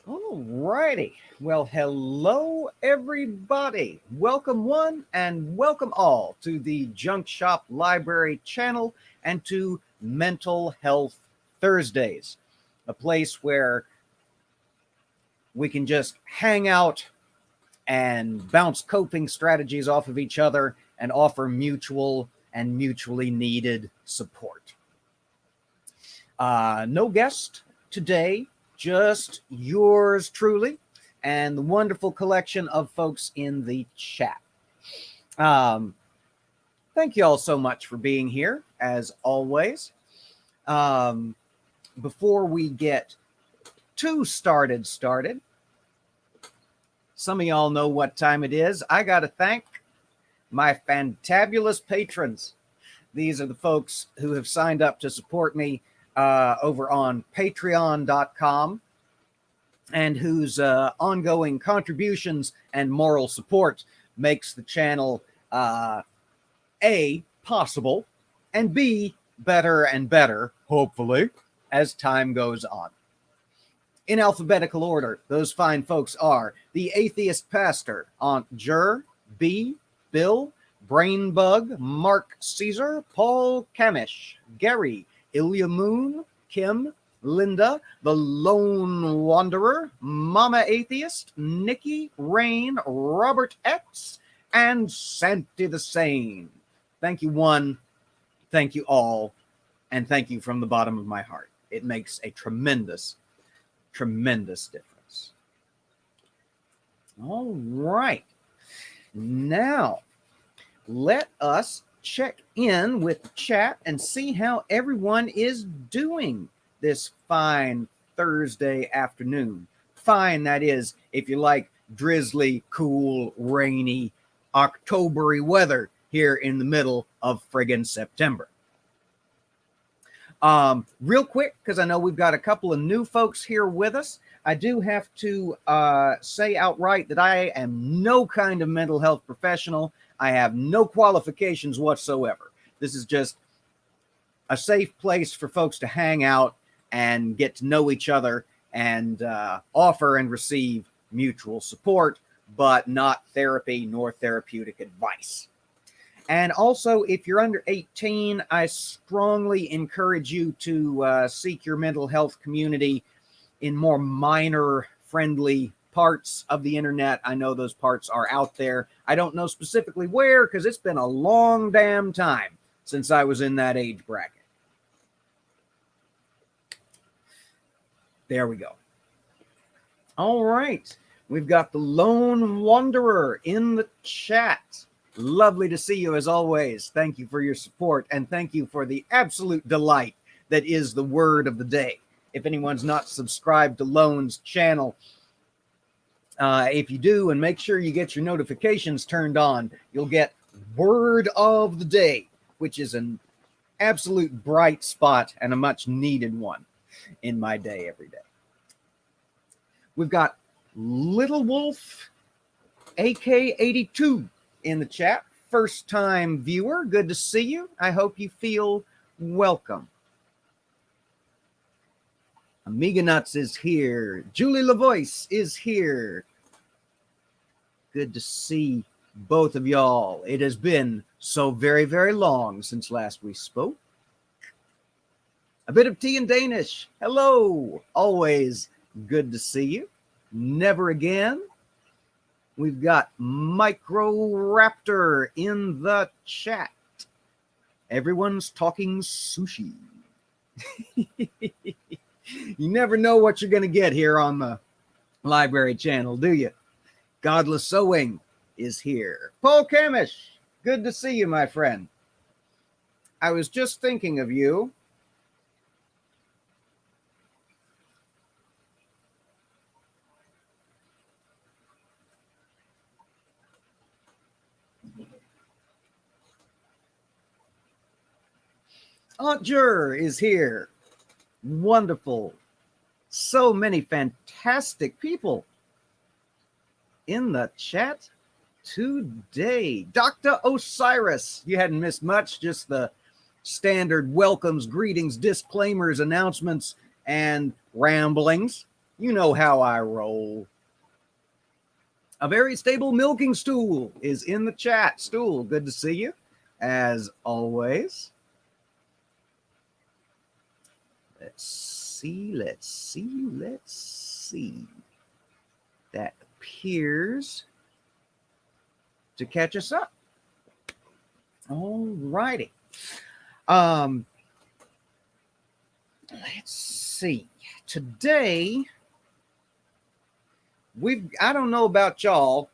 All righty. Well, hello, everybody. Welcome one and welcome all to the Junk Shop Library channel and to Mental Health Thursdays, a place where we can just hang out and bounce coping strategies off of each other and offer mutual and mutually needed support. No guest today, just yours truly and the wonderful collection of folks in the chat. Thank you all so much for being here, as always. Before we get too started, some of y'all know what time it is. I got to thank my fantabulous patrons. These are the folks who have signed up to support me over on patreon.com and whose ongoing contributions and moral support makes the channel A, possible, and B, better and better, hopefully, as time goes on. In alphabetical order, those fine folks are the Atheist Pastor, Aunt Jur, B, Bill, Brainbug, Mark Caesar, Paul Camish, Gary, Ilya Moon, Kim, Linda, the Lone Wanderer, Mama Atheist, Nikki, Rain, Robert X, and Santi the Sane. Thank you one, thank you all, and thank you from the bottom of my heart. It makes a tremendous difference. All right. Now, let us check in with the chat and see how everyone is doing this fine Thursday afternoon. Fine, that is, if you like drizzly, cool, rainy, October-y weather here in the middle of friggin' September. Real quick, because I know we've got a couple of new folks here with us, I do have to say outright that I am no kind of mental health professional. I have no qualifications whatsoever. This is just a safe place for folks to hang out and get to know each other and offer and receive mutual support, but not therapy nor therapeutic advice. And also, if you're under 18, I strongly encourage you to seek your mental health community in more minor-friendly parts of the internet. I know those parts are out there. I don't know specifically where, because it's been a long damn time since I was in that age bracket. There we go. All right. We've got the Lone Wanderer in the chat. Lovely to see you as always. Thank you for your support, and thank you for the absolute delight that is the word of the day. If anyone's not subscribed to Lone's channel, if you do, and make sure you get your notifications turned on, you'll get word of the day, which is an absolute bright spot and a much needed one in my day every day. We've got Little Wolf AK82 in the chat. First time viewer, good to see you. I hope you feel welcome. Amiga Nuts is here. Julie LaVoice is here. Good to see both of y'all. It has been so very, very long since last we spoke. A bit of tea and Danish. Hello. Always good to see you. Never again. We've got Micro Raptor in the chat. Everyone's talking sushi. You never know what you're going to get here on the library channel, do you? Godless Sewing is here. Paul Camish, good to see you, my friend. I was just thinking of you. Aunt Jur is here. Wonderful. So many fantastic people in the chat today. Dr. Osiris, you hadn't missed much, just the standard welcomes, greetings, disclaimers, announcements, and ramblings. You know how I roll. A very stable milking stool is in the chat. Stool, good to see you, as always. Let's see. That appears to catch us up. All righty. Let's see. Today, I don't know about y'all,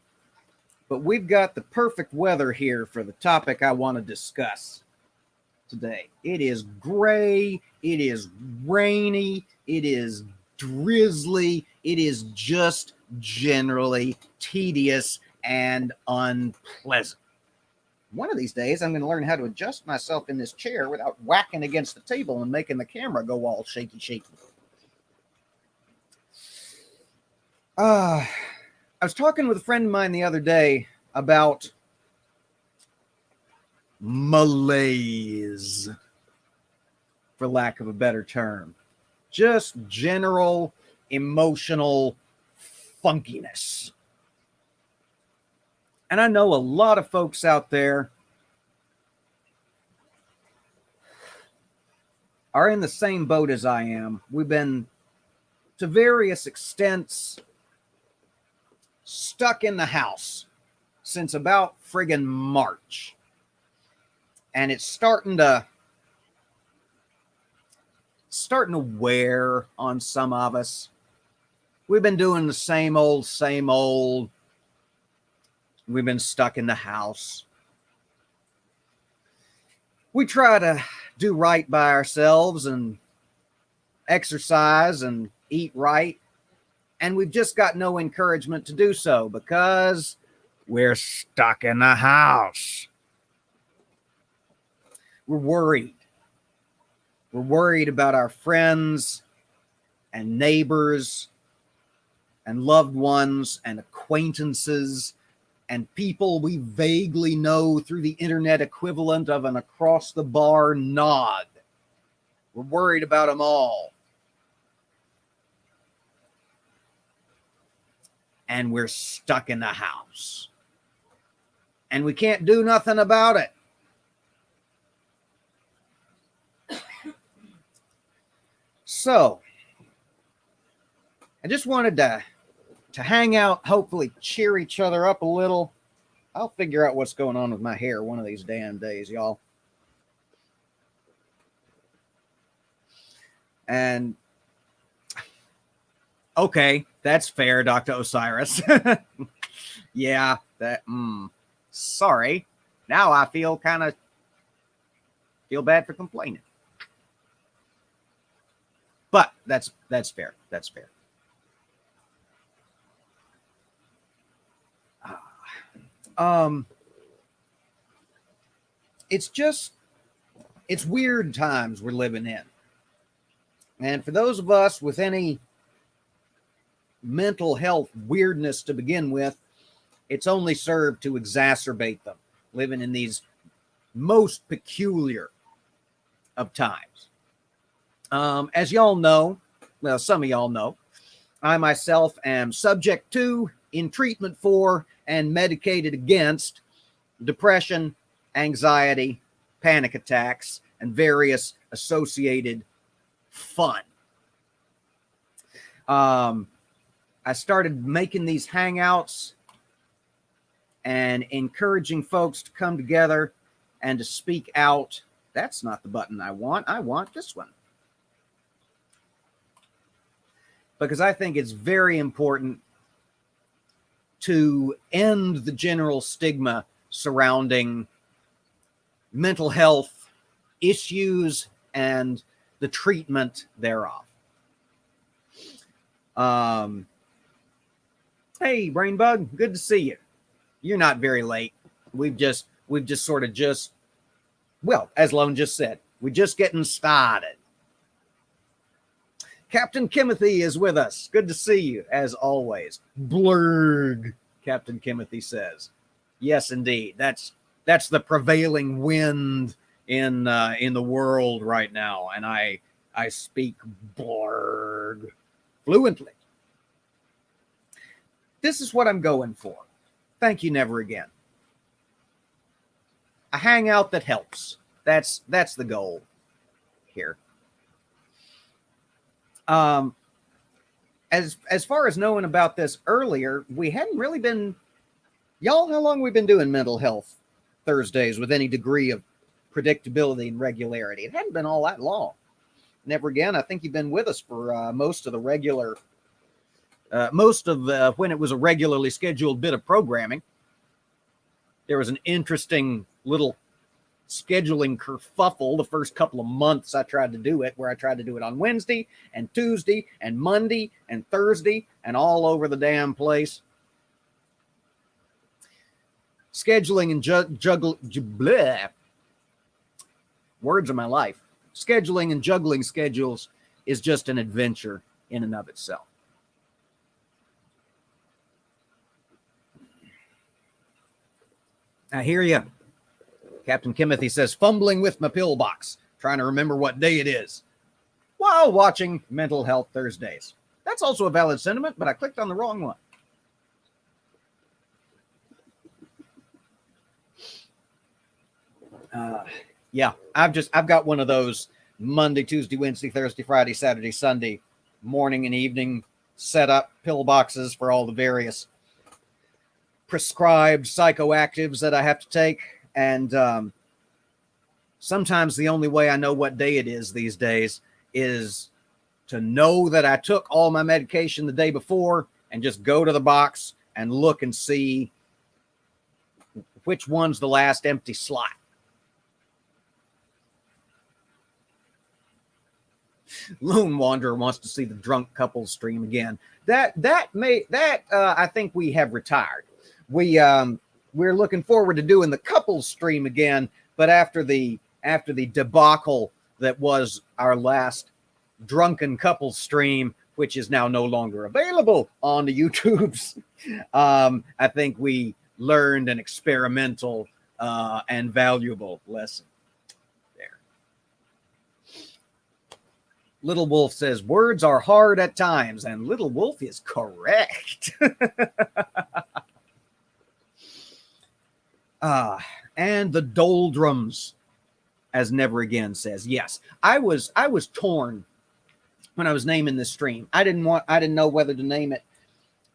but we've got the perfect weather here for the topic I want to discuss today. It is gray, it is rainy, it is drizzly, it is just generally tedious and unpleasant. One of these days, I'm going to learn how to adjust myself in this chair without whacking against the table and making the camera go all shaky. I was talking with a friend of mine the other day about malaise, for lack of a better term. Just general emotional funkiness. And I know a lot of folks out there are in the same boat as I am. We've been, to various extents, stuck in the house since about friggin' March. And it's starting to wear on some of us. We've been doing the same old. We've been stuck in the house. We try to do right by ourselves and exercise and eat right. And we've just got no encouragement to do so because we're stuck in the house. We're worried. We're worried about our friends and neighbors and loved ones and acquaintances and people we vaguely know through the internet equivalent of an across-the-bar nod. We're worried about them all. And we're stuck in the house. And we can't do nothing about it. So, I just wanted to hang out, hopefully cheer each other up a little. I'll figure out what's going on with my hair one of these damn days, y'all. And, okay, that's fair, Dr. Osiris. Yeah, sorry. Now I feel bad for complaining. But that's fair. That's fair. It's weird times we're living in. And for those of us with any mental health weirdness to begin with, it's only served to exacerbate them, living in these most peculiar of times. As y'all know, well, some of y'all know, I myself am subject to, in treatment for, and medicated against depression, anxiety, panic attacks, and various associated fun. I started making these hangouts and encouraging folks to come together and to speak out. That's not the button I want. I want this one. Because I think it's very important to end the general stigma surrounding mental health issues and the treatment thereof. Hey, Brainbug, good to see you. You're not very late. We've just sort of well, as Lone just said, we're just getting started. Captain Kimothy is with us. Good to see you, as always. Blurg, Captain Kimothy says. Yes, indeed. That's the prevailing wind in the world right now, and I speak blurg fluently. This is what I'm going for. Thank you, never again. A hangout that helps. That's the goal here. As far as knowing about this earlier, we hadn't really been, y'all, how long we've been doing mental health Thursdays with any degree of predictability and regularity? It hadn't been all that long. Never again. I think you've been with us for most of the regular, when it was a regularly scheduled bit of programming. There was an interesting little scheduling kerfuffle the first couple of months I tried to do it, where I tried to do it on Wednesday and Tuesday and Monday and Thursday and all over the damn place. Scheduling and words of my life. Scheduling and juggling schedules is just an adventure in and of itself. I hear you. Captain Kimothy says, fumbling with my pillbox, trying to remember what day it is while watching Mental Health Thursdays. That's also a valid sentiment, but I clicked on the wrong one. Yeah, I've got one of those Monday, Tuesday, Wednesday, Thursday, Friday, Saturday, Sunday, morning and evening set up pillboxes for all the various prescribed psychoactives that I have to take. And sometimes the only way I know what day it is these days is to know that I took all my medication the day before and just go to the box and look and see which one's the last empty slot. Lone Wanderer wants to see the drunk couples stream again. I think we have retired. We're looking forward to doing the couples stream again, but after the debacle that was our last drunken couples stream, which is now no longer available on the YouTubes, I think we learned an experimental and valuable lesson there. Little Wolf says, words are hard at times, and Little Wolf is correct. And the doldrums, as Never Again says. Yes, I was torn when I was naming this stream. I didn't know whether to name it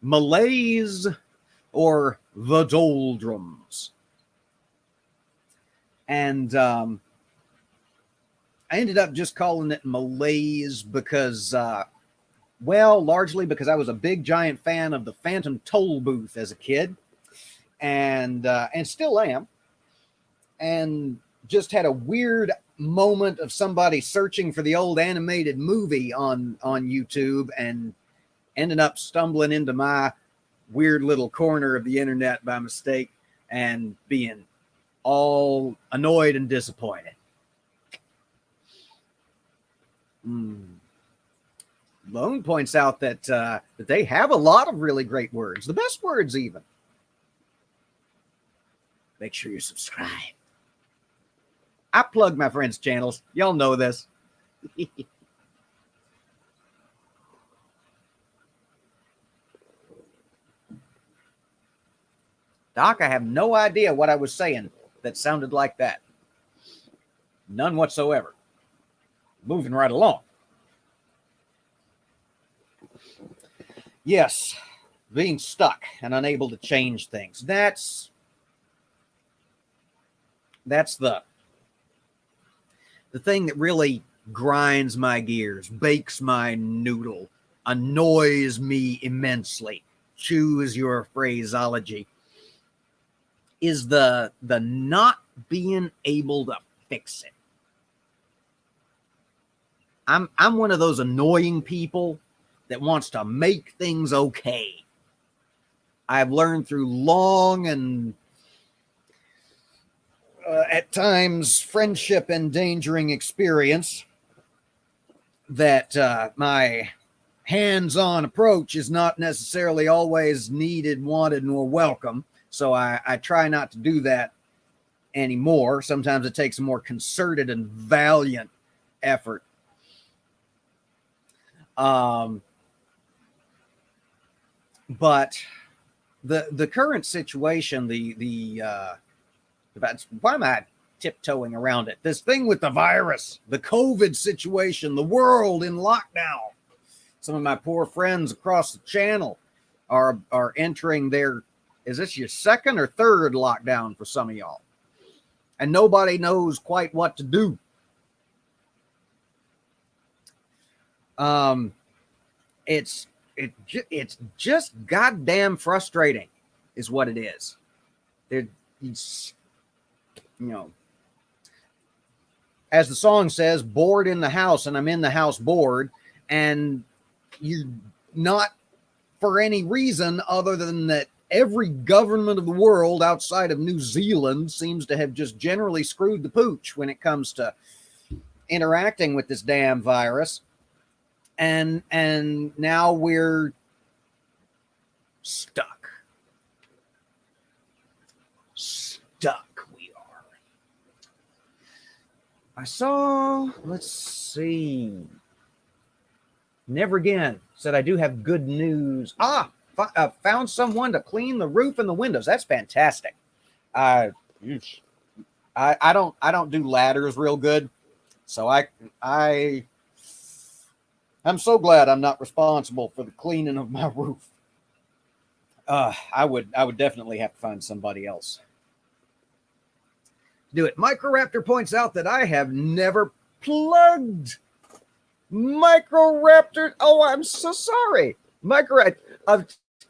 Malaise or the Doldrums. And I ended up just calling it Malaise because, largely because I was a big giant fan of the Phantom Toll Booth as a kid. And still am, and just had a weird moment of somebody searching for the old animated movie on YouTube and ended up stumbling into my weird little corner of the internet by mistake and being all annoyed and disappointed. Lone points out that they have a lot of really great words, the best words even. Make sure you subscribe. I plug my friends' channels. Y'all know this. Doc, I have no idea what I was saying that sounded like that. None whatsoever. Moving right along. Yes, being stuck and unable to change things. That's the thing that really grinds my gears, bakes my noodle, annoys me immensely. Choose your phraseology. Is the not being able to fix it. I'm one of those annoying people that wants to make things okay. I've learned through long and at times friendship endangering experience that my hands-on approach is not necessarily always needed, wanted, nor welcome. So I try not to do that anymore. Sometimes it takes a more concerted and valiant effort. But the current situation, why am I tiptoeing around it? This thing with the virus, the COVID situation, the world in lockdown. Some of my poor friends across the channel are entering their, is this your second or third lockdown for some of y'all? And nobody knows quite what to do. It's just goddamn frustrating is what it is. It's, you know, as the song says, bored in the house, and I'm in the house bored, and you're not for any reason other than that every government of the world outside of New Zealand seems to have just generally screwed the pooch when it comes to interacting with this damn virus. And now we're stuck. Stuck we are. I saw, let's see. Never Again said, I do have good news. Found someone to clean the roof and the windows. That's fantastic. I don't do ladders real good. So I'm so glad I'm not responsible for the cleaning of my roof. I would definitely have to find somebody else to do it. Microraptor points out that I have never plugged Microraptor. Oh, I'm so sorry.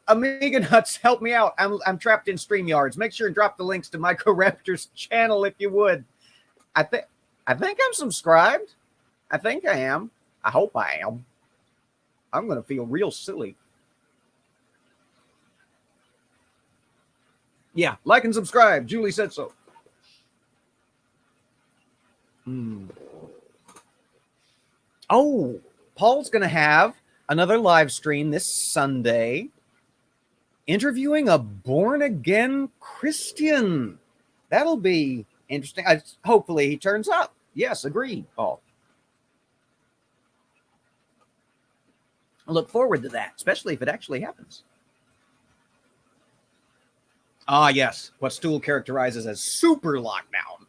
Amiga Nuts, help me out. I'm trapped in StreamYards. Make sure and drop the links to Microraptor's channel if you would. I think I'm subscribed. I think I am. I hope I am. I'm going to feel real silly. Yeah, like and subscribe. Julie said so. Oh, Paul's going to have another live stream this Sunday interviewing a born-again Christian. That'll be interesting. Hopefully he turns up. Yes, agreed, Paul. I look forward to that, especially if it actually happens. Ah, yes, what Stool characterizes as super lockdown.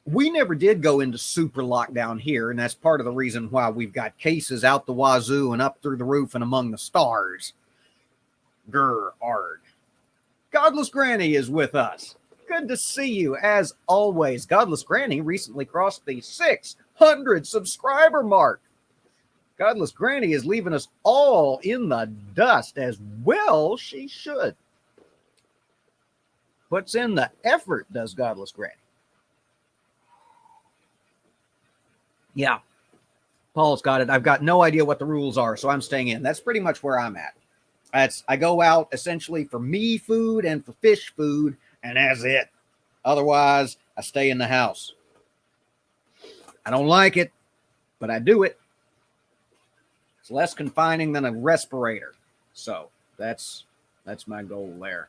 We never did go into super lockdown here, and that's part of the reason why we've got cases out the wazoo and up through the roof and among the stars. Grr, arg. Godless Granny is with us. Good to see you, as always. Godless Granny recently crossed the 600 subscriber mark. Godless Granny is leaving us all in the dust, as well she should. Puts in the effort, does Godless Granny. Yeah, Paul's got it. I've got no idea what the rules are, so I'm staying in. That's pretty much where I'm at. I go out essentially for me food and for fish food, and that's it. Otherwise, I stay in the house. I don't like it, but I do it. It's less confining than a respirator. So that's my goal there.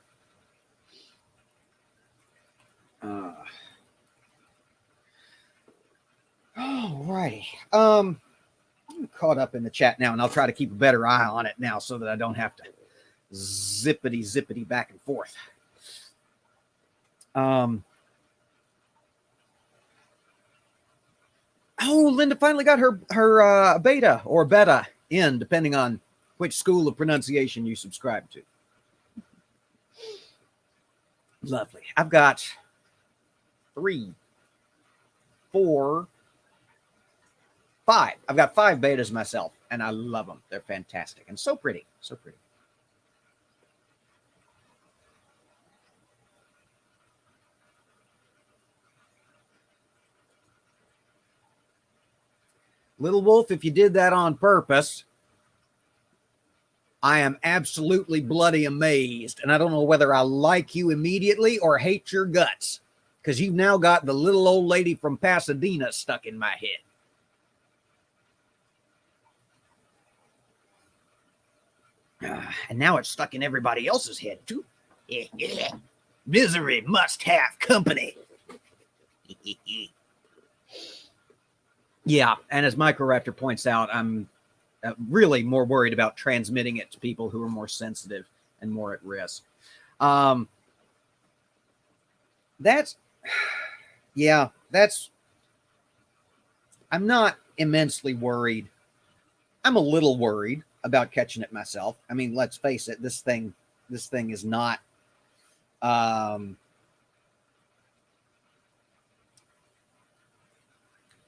All righty. I'm caught up in the chat now, and I'll try to keep a better eye on it now so that I don't have to zippity back and forth. Oh, Linda finally got her beta or beta in, depending on which school of pronunciation you subscribe to. Lovely. I've got 3, 4, 5. I've got 5 betas myself, and I love them. They're fantastic and so pretty. So pretty. Little Wolf, if you did that on purpose, I am absolutely bloody amazed. And I don't know whether I like you immediately or hate your guts, because you've now got the little old lady from Pasadena stuck in my head. And now it's stuck in everybody else's head, too. Misery must have company. Yeah, and as Microraptor points out, I'm really more worried about transmitting it to people who are more sensitive and more at risk. That's I'm not immensely worried. I'm a little worried about catching it myself. I mean, let's face it, this thing is not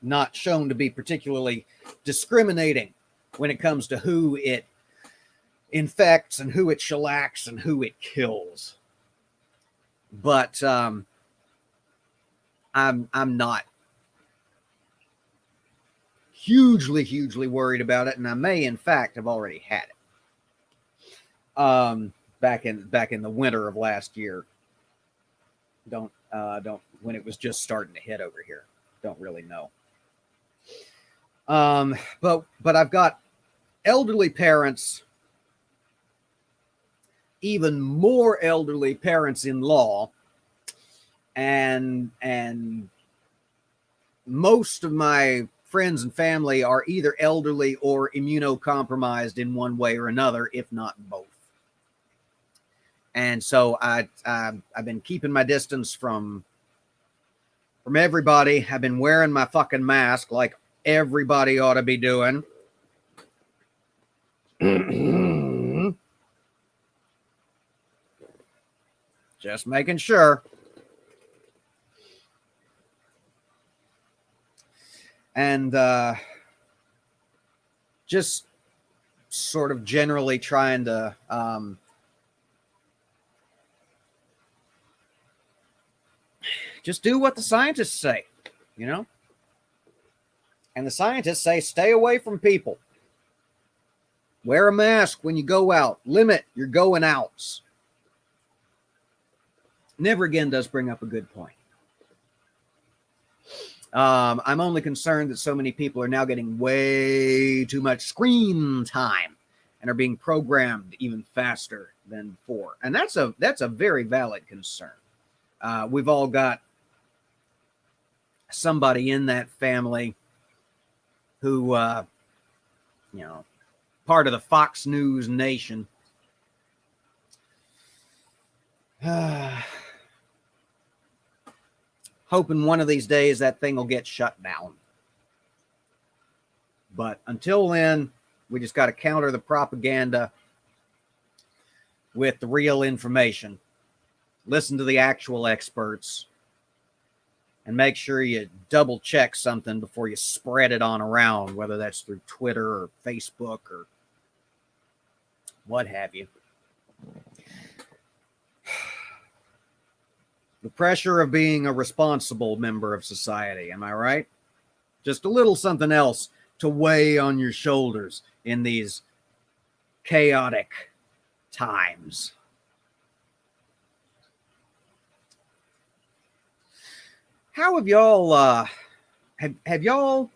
not shown to be particularly discriminating when it comes to who it infects and who it shellacks and who it kills. But I'm not hugely worried about it, and I may in fact have already had it back in the winter of last year. Don't when it was just starting to hit over here. Don't really know. But I've got elderly parents, even more elderly parents-in-law, and most of my friends and family are either elderly or immunocompromised in one way or another, if not both. And so I've been keeping my distance from everybody. I've been wearing my fucking mask like everybody ought to be doing. Just making sure. And just sort of generally trying to just do what the scientists say, you know? And the scientists say, stay away from people. Wear a mask when you go out. Limit your going outs. Never again does bring up a good point. I'm only concerned that so many people are now getting way too much screen time and are being programmed even faster than before. And that's a very valid concern. We've all got somebody in that family who, part of the Fox News nation. Hoping one of these days that thing will get shut down. But until then, we just got to counter the propaganda with the real information. Listen to the actual experts and make sure you double check something before you spread it on around, whether that's through Twitter or Facebook or what have you. The pressure of being a responsible member of society, am I right? Just a little something else to weigh on your shoulders in these chaotic times. How have y'all, have y'all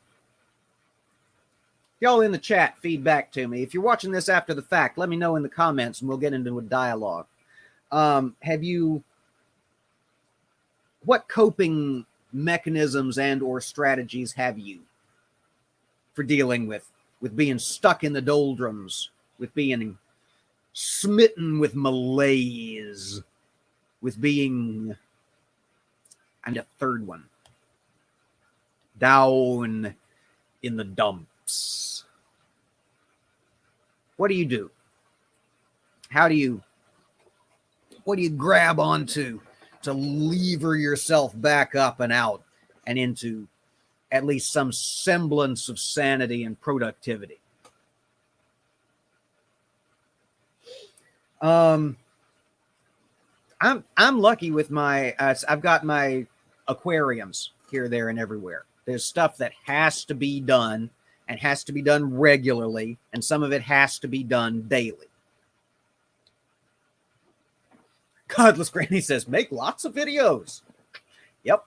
in the chat feedback to me? If you're watching this after the fact, let me know in the comments and we'll get into a dialogue. What coping mechanisms and or strategies have you for dealing with being stuck in the doldrums, with being smitten with malaise, with being, and a third one, down in the dumps? What do you do? What do you grab onto to lever yourself back up and out and into at least some semblance of sanity and productivity? I'm lucky with my I've got my aquariums here, there, and everywhere. There's stuff that has to be done and has to be done regularly, and some of it has to be done daily. Godless Granny says, make lots of videos. Yep.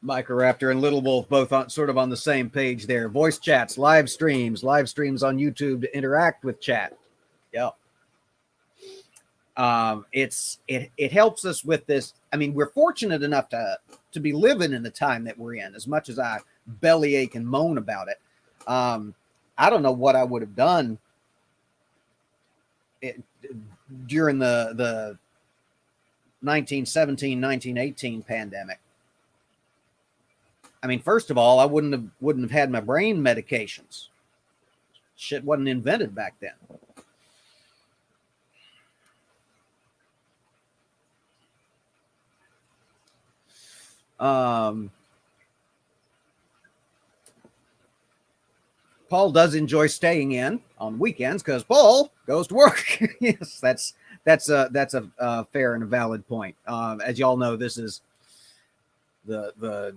Microraptor and Little Wolf both sort of on the same page there. Voice chats, live streams on YouTube to interact with chat. Yep. It helps us with this. I mean, we're fortunate enough to be living in the time that we're in, as much as I bellyache and moan about it. I don't know what I would have done during the 1917, 1918 pandemic. I mean, first of all, I wouldn't have had my brain medications. Shit wasn't invented back then. Paul does enjoy staying in on weekends because Paul goes to work. Yes, that's a fair and a valid point. As y'all know, this is the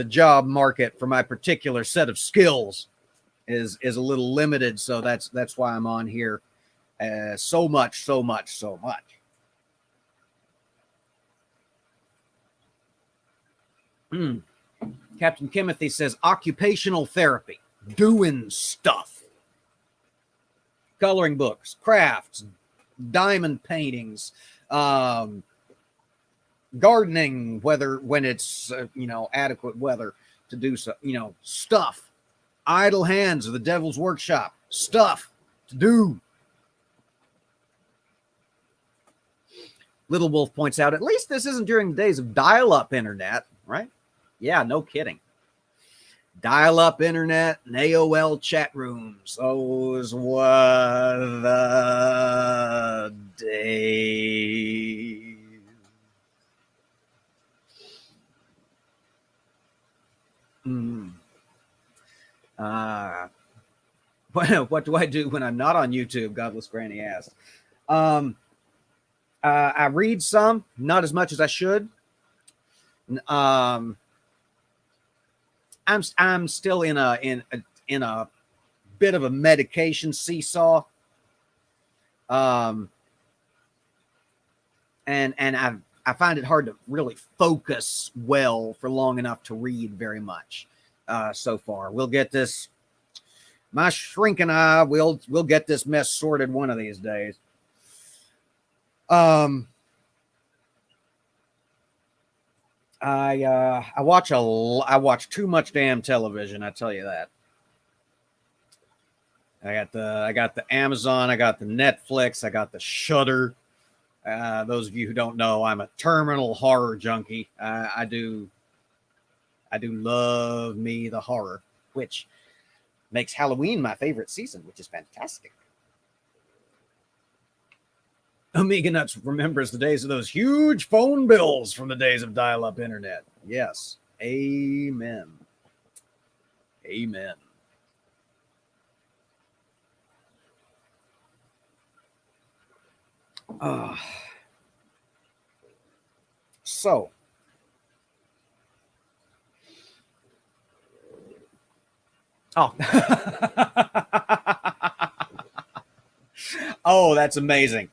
job market for my particular set of skills is a little limited, so that's why I'm on here so much. Captain Kimothy says occupational therapy, doing stuff, coloring books, crafts, diamond paintings, gardening, when it's adequate weather to do so, stuff, idle hands of the devil's workshop, stuff to do. Little Wolf points out, at least this isn't during the days of dial-up internet, right? Yeah, no kidding. Dial-up internet and AOL chat rooms. Those were the days. What do I do when I'm not on YouTube? Godless Granny asked. I read some, not as much as I should. I'm still in a bit of a medication seesaw. And I find it hard to really focus well for long enough to read very much. So far, we'll get this. My shrinking eye, we'll get this mess sorted one of these days. I watch too much damn television. I tell you that. I got the Amazon, I got the Netflix, I got the Shudder. Those of you who don't know, I'm a terminal horror junkie. I do love me the horror, which makes Halloween my favorite season, which is fantastic. Omega Nuts remembers the days of those huge phone bills from the days of dial-up internet. Yes. Amen. Amen. So. Oh. Oh, that's amazing.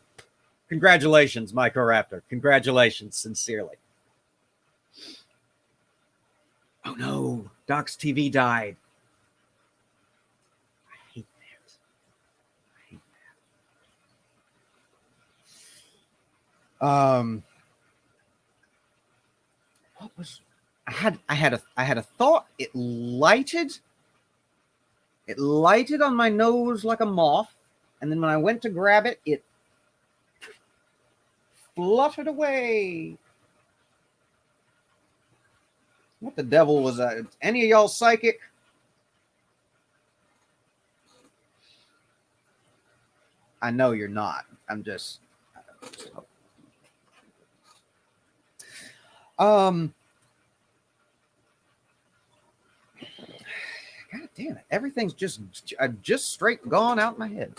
Congratulations, Microraptor. Congratulations, sincerely. Oh no, Doc's TV died. I hate that. What was I had a thought. It lighted on my nose like a moth, and then when I went to grab it, it fluttered away. What the devil was that? Any of y'all psychic? I know you're not. I'm just. God damn it! Everything's just straight gone out my head.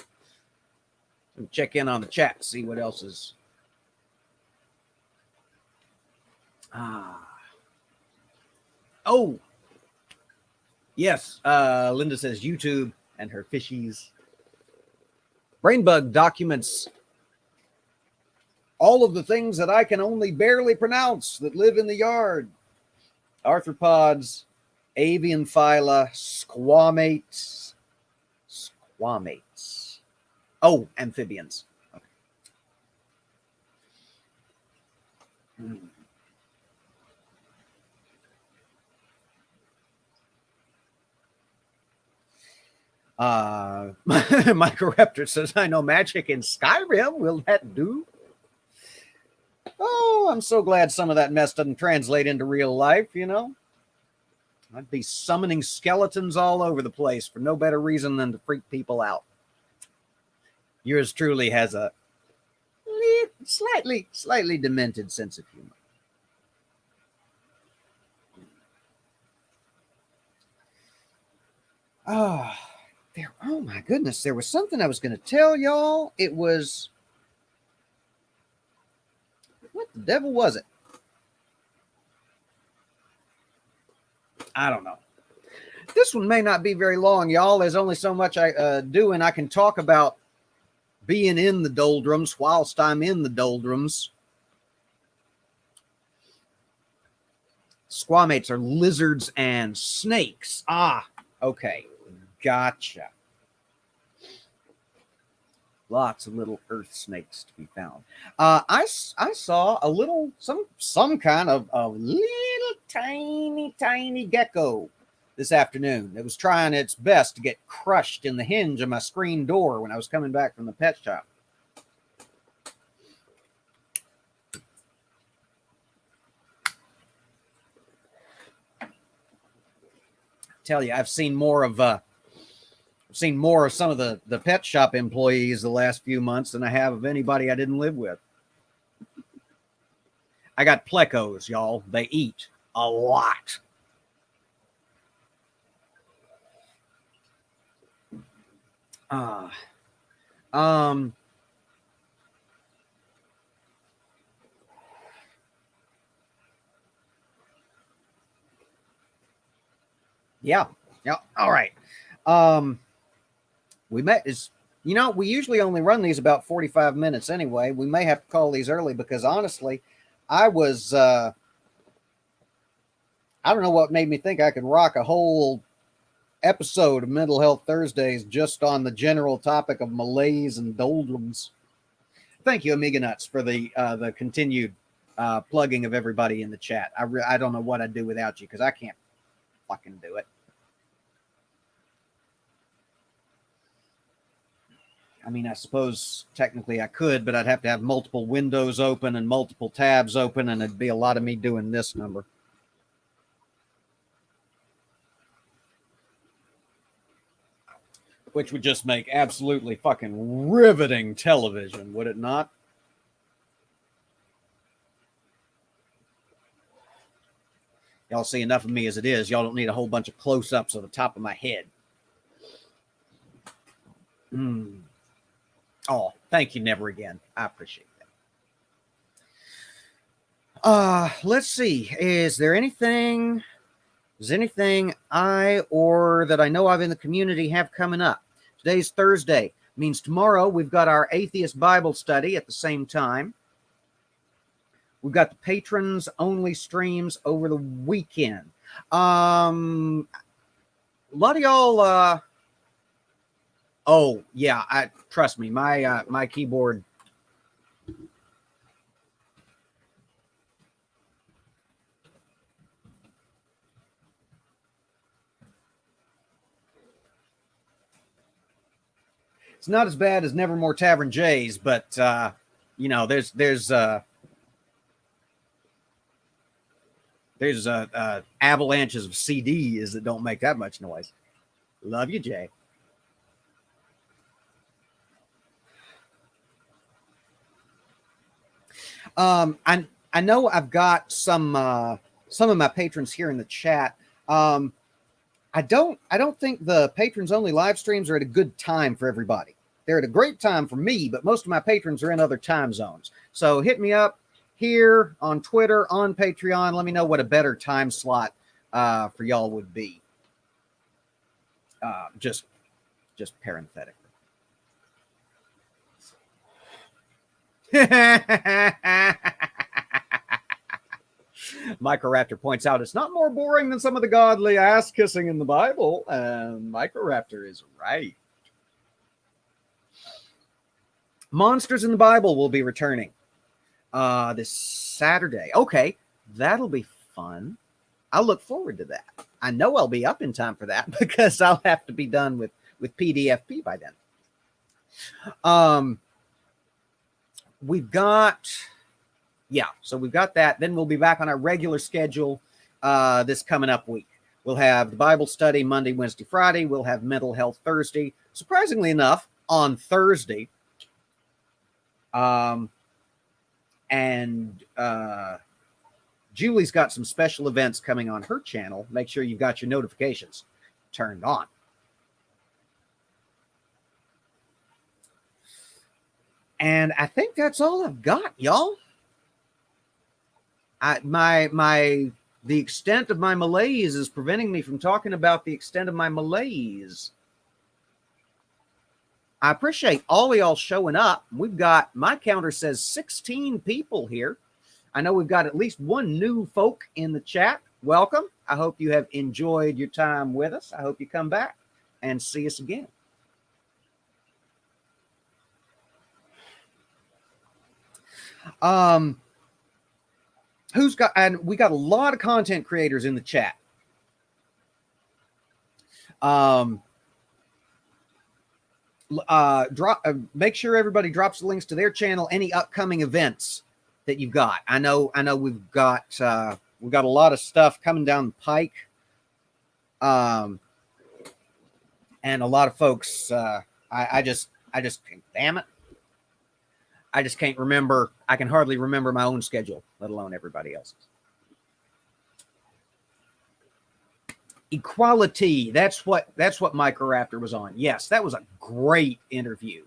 Let me check in on the chat, see what else is. Oh, yes. Linda says YouTube and her fishies. Brainbug documents all of the things that I can only barely pronounce that live in the yard. Arthropods, avian phyla, squamates. Oh, amphibians. Okay. Microraptor says, I know magic in Skyrim. Will that do? Oh, I'm so glad some of that mess doesn't translate into real life, you know? I'd be summoning skeletons all over the place for no better reason than to freak people out. Yours truly has a slightly demented sense of humor. Oh my goodness, there was something I was going to tell y'all. It was, what the devil was it? I don't know. This one may not be very long, y'all. There's only so much I do, and I can talk about being in the doldrums whilst I'm in the doldrums. Squamates are lizards and snakes. Ah, okay. Gotcha. Lots of little earth snakes to be found. I saw a little, some kind of a little tiny gecko this afternoon. It was trying its best to get crushed in the hinge of my screen door when I was coming back from the pet shop. Tell you, I've seen more of some of the pet shop employees the last few months than I have of anybody I didn't live with. I got plecos, y'all. They eat a lot. Yeah. All right. We we usually only run these about 45 minutes anyway. We may have to call these early because honestly, I don't know what made me think I could rock a whole episode of Mental Health Thursdays just on the general topic of malaise and doldrums. Thank you, Amiga Nuts, for the continued plugging of everybody in the chat. I don't know what I'd do without you because I can't fucking do it. I mean, I suppose technically I could, but I'd have to have multiple windows open and multiple tabs open, and it'd be a lot of me doing this number. Which would just make absolutely fucking riveting television, would it not? Y'all see enough of me as it is. Y'all don't need a whole bunch of close-ups of the top of my head. Oh, thank you, Never Again. I appreciate that. Let's see. Is there anything I or that I know of in the community have coming up? Today's Thursday. Means tomorrow we've got our Atheist Bible study at the same time. We've got the patrons only streams over the weekend. A lot of y'all oh yeah, trust me, my keyboard. It's not as bad as Nevermore Tavern J's, but there's avalanches of CDs that don't make that much noise. Love you, Jay. I know I've got some of my patrons here in the chat. I don't think the patrons only live streams are at a good time for everybody. They're at a great time for me, but most of my patrons are in other time zones. So hit me up here on Twitter, on Patreon. Let me know what a better time slot for y'all would be. Just parenthetically. Microraptor points out it's not more boring than some of the godly ass kissing in the Bible, and Microraptor is right. Monsters in the Bible will be returning. this Saturday. Okay, that'll be fun. I'll look forward to that. I know I'll be up in time for that because I'll have to be done with PDFP by then. We've got, yeah, so we've got that. Then we'll be back on our regular schedule this coming up week. We'll have the Bible study Monday, Wednesday, Friday. We'll have mental health Thursday. Surprisingly enough, on Thursday. And Julie's got some special events coming on her channel. Make sure you've got your notifications turned on. And I think that's all I've got, y'all. The extent of my malaise is preventing me from talking about the extent of my malaise. I appreciate all of y'all showing up. We've got, my counter says 16 people here. I know we've got at least one new folk in the chat. Welcome. I hope you have enjoyed your time with us. I hope you come back and see us again. Who's got, and we got a lot of content creators in the chat. Make sure everybody drops the links to their channel, any upcoming events that you've got. I know we've got a lot of stuff coming down the pike. And a lot of folks, I just damn it. I just can't remember. I can hardly remember my own schedule, let alone everybody else's. Equality. That's what Micro Raptor was on. Yes, that was a great interview.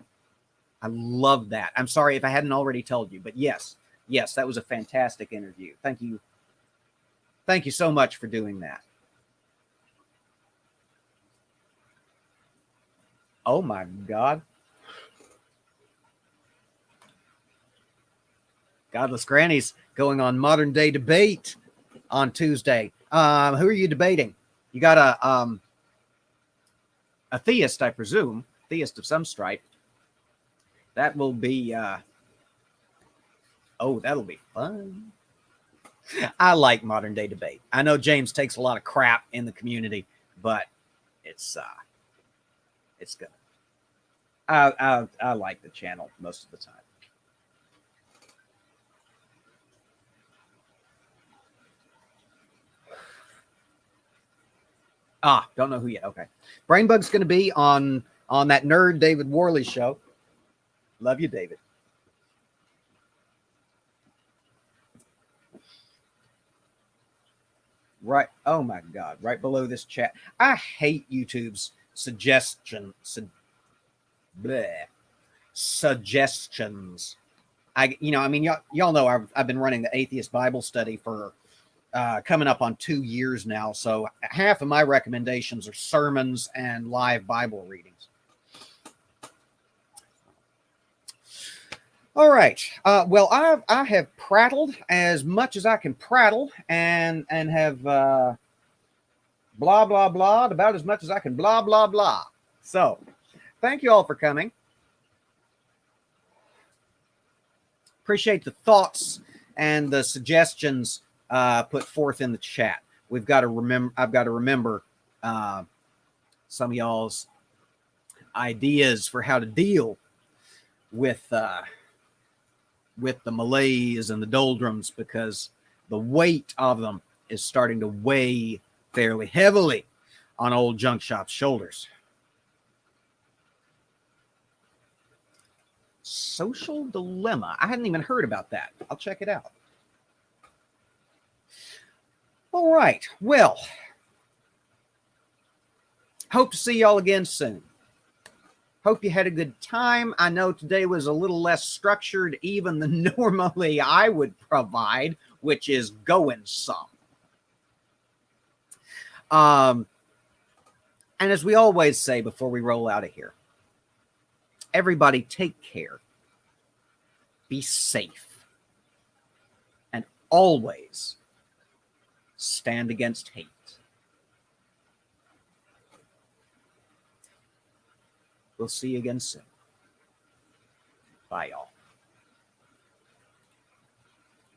I love that. I'm sorry if I hadn't already told you, but yes, that was a fantastic interview. Thank you. Thank you so much for doing that. Oh my God. Godless Grannies going on Modern Day Debate on Tuesday. Who are you debating? You got a theist, I presume, theist of some stripe. That will be, that'll be fun. I like Modern Day Debate. I know James takes a lot of crap in the community, but it's good. I like the channel most of the time. Don't know who yet. Okay. Brainbug's going to be on that nerd David Worley show. Love you, David. Right. Oh my God. Right below this chat. I hate YouTube's suggestions. Y'all know I've been running the Atheist Bible Study for coming up on 2 years now. So half of my recommendations are sermons and live Bible readings. All right. Well, I have prattled as much as I can prattle and have blah, blah, blah, about as much as I can blah, blah, blah. So thank you all for coming. Appreciate the thoughts and the suggestions put forth in the chat. I've got to remember some of y'all's ideas for how to deal with the malaise and the doldrums, because the weight of them is starting to weigh fairly heavily on old Junk Shop's shoulders. Social Dilemma. I hadn't even heard about that. I'll check it out. All right. Well, hope to see y'all again soon. Hope you had a good time. I know today was a little less structured even than normally I would provide, which is going some. And as we always say before we roll out of here, everybody take care, be safe, and always stand against hate. We'll see you again soon. Bye, y'all.